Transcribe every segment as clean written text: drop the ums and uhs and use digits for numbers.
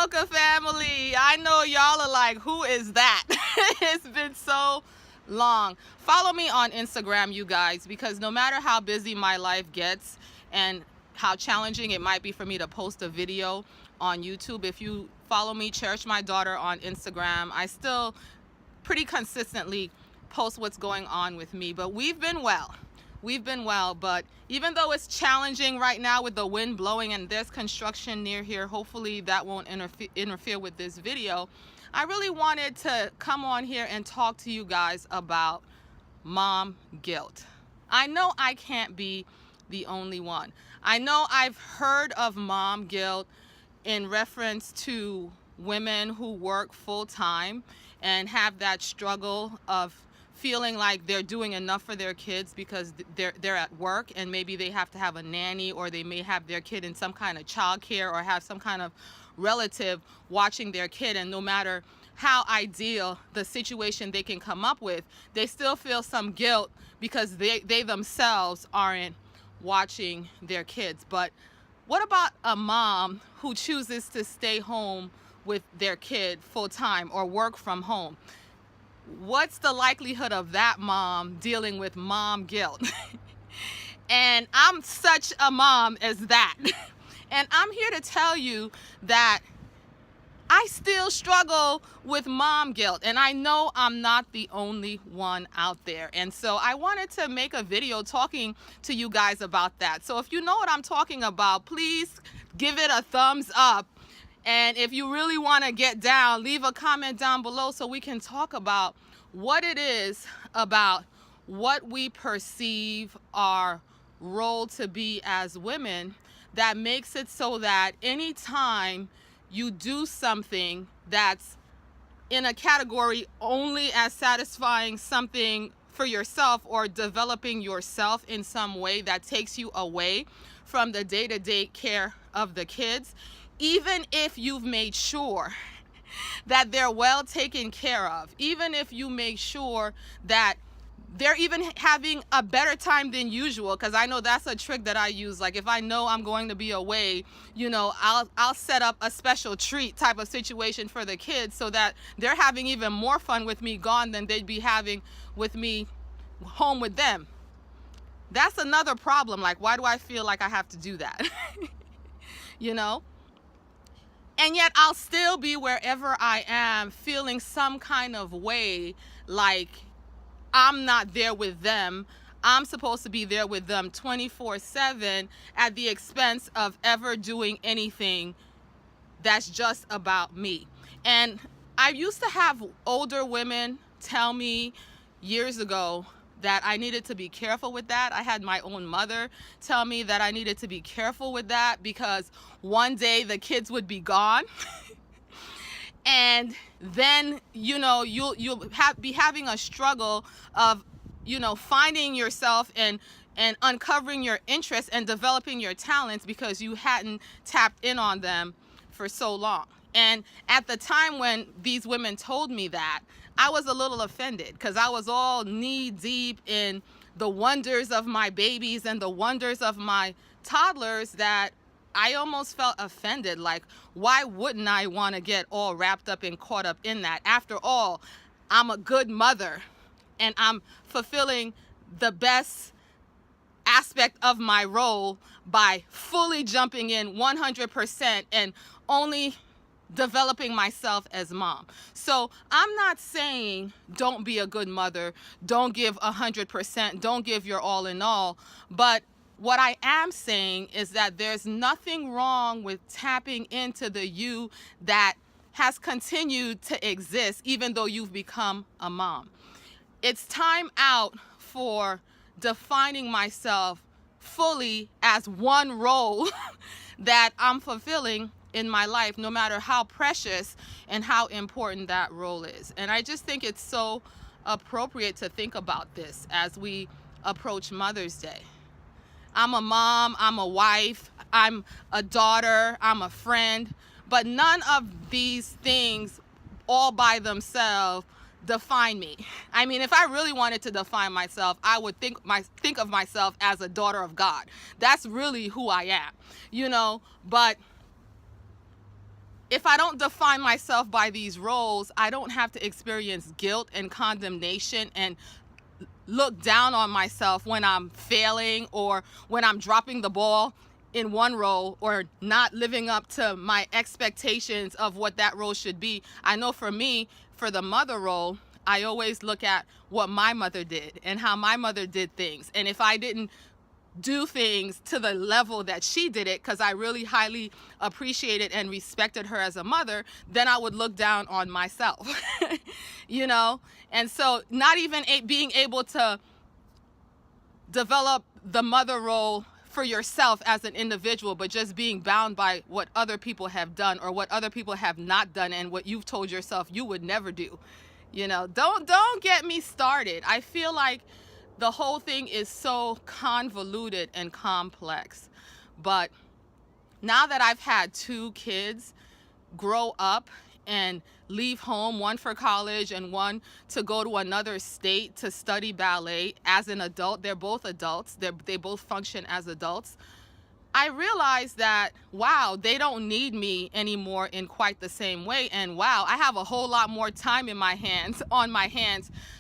Mocha family. I know y'all are like, who is that? It's been so long. Follow me on Instagram, you guys, because no matter how busy my life gets and how challenging it might be for me to post a video on YouTube, if you follow me, Cherish My Daughter on Instagram, I still pretty consistently post what's going on with me. But we've been well, but even though it's challenging right now with the wind blowing and there's construction near here, hopefully that won't interfere with this video. I really wanted to come on here and talk to you guys about mom guilt. I know I can't be the only one. I know I've heard of mom guilt in reference to women who work full-time and have that struggle of feeling like they're doing enough for their kids because they're at work, and maybe they have to have a nanny, or they may have their kid in some kind of child care, or have some kind of relative watching their kid, and no matter how ideal the situation they can come up with, they still feel some guilt because they themselves aren't watching their kids. But what about a mom who chooses to stay home with their kid full time or work from home? What's the likelihood of that mom dealing with mom guilt? And I'm such a mom as that. And I'm here to tell you that I still struggle with mom guilt, and I know I'm not the only one out there. And so I wanted to make a video talking to you guys about that. So if you know what I'm talking about, please give it a thumbs up. And if you really want to get down, leave a comment down below so we can talk about what it is about what we perceive our role to be as women that makes it so that anytime you do something that's in a category only as satisfying something for yourself or developing yourself in some way that takes you away from the day-to-day care of the kids, even if you've made sure that they're well taken care of, even if you make sure that they're even having a better time than usual, because I know that's a trick that I use. Like, if I know I'm going to be away, you know, I'll set up a special treat type of situation for the kids so that they're having even more fun with me gone than they'd be having with me home with them. That's another problem. Like, why do I feel like I have to do that? You know? And yet I'll still be wherever I am feeling some kind of way, like I'm not there with them. I'm supposed to be there with them 24/7 at the expense of ever doing anything that's just about me. And I used to have older women tell me years ago that I needed to be careful with that. I had my own mother tell me that I needed to be careful with that because one day the kids would be gone. And then, you know, you'll be having a struggle of, you know, finding yourself and uncovering your interests and developing your talents because you hadn't tapped in on them for so long. And at the time when these women told me that, I was a little offended because I was all knee deep in the wonders of my babies and the wonders of my toddlers that I almost felt offended. Like, why wouldn't I want to get all wrapped up and caught up in that? After all, I'm a good mother and I'm fulfilling the best aspect of my role by fully jumping in 100% and only developing myself as mom. So I'm not saying don't be a good mother, don't give 100%, don't give your all in all, but what I am saying is that there's nothing wrong with tapping into the you that has continued to exist even though you've become a mom. It's time out for defining myself fully as one role that I'm fulfilling in my life, no matter how precious and how important that role is. And I just think it's so appropriate to think about this as we approach Mother's Day. I'm a mom, I'm a wife, I'm a daughter, I'm a friend, but none of these things all by themselves define me. I mean, if I really wanted to define myself, I would think of myself as a daughter of God. That's really who I am, you know. But if if I don't define myself by these roles, I don't have to experience guilt and condemnation and look down on myself when I'm failing or when I'm dropping the ball in one role or not living up to my expectations of what that role should be. I know for me, for the mother role, I always look at what my mother did and how my mother did things. And if I didn't do things to the level that she did it, because I really highly appreciated and respected her as a mother, then I would look down on myself. You know? And so not even being able to develop the mother role for yourself as an individual, but just being bound by what other people have done or what other people have not done and what you've told yourself you would never do. You know, don't get me started. I feel like the whole thing is so convoluted and complex. But now that I've had 2 kids grow up and leave home, one for college and one to go to another state to study ballet as an adult, they're both adults, they both function as adults, I realized that, wow, they don't need me anymore in quite the same way. And wow, I have a whole lot more time in my hands,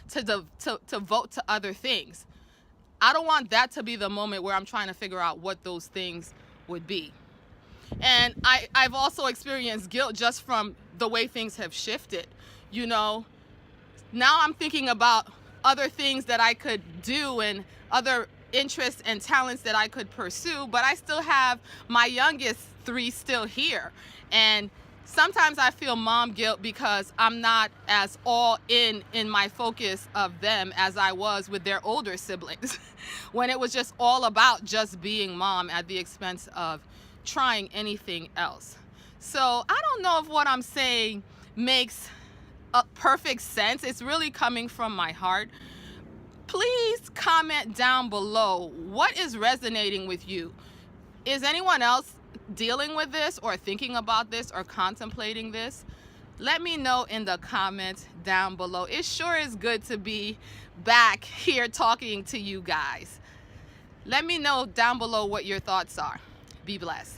to devote to other things. I don't want that to be the moment where I'm trying to figure out what those things would be. And I've also experienced guilt just from the way things have shifted. You know, now I'm thinking about other things that I could do and other interests and talents that I could pursue, but I still have my youngest 3 still here. And sometimes I feel mom guilt because I'm not as all in my focus of them as I was with their older siblings when it was just all about just being mom at the expense of trying anything else. So I don't know if what I'm saying makes a perfect sense. It's really coming from my heart. Please comment down below what is resonating with you. Is anyone else dealing with this or thinking about this or contemplating this? Let me know in the comments down below. It sure is good to be back here talking to you guys. Let me know down below what your thoughts are. Be blessed.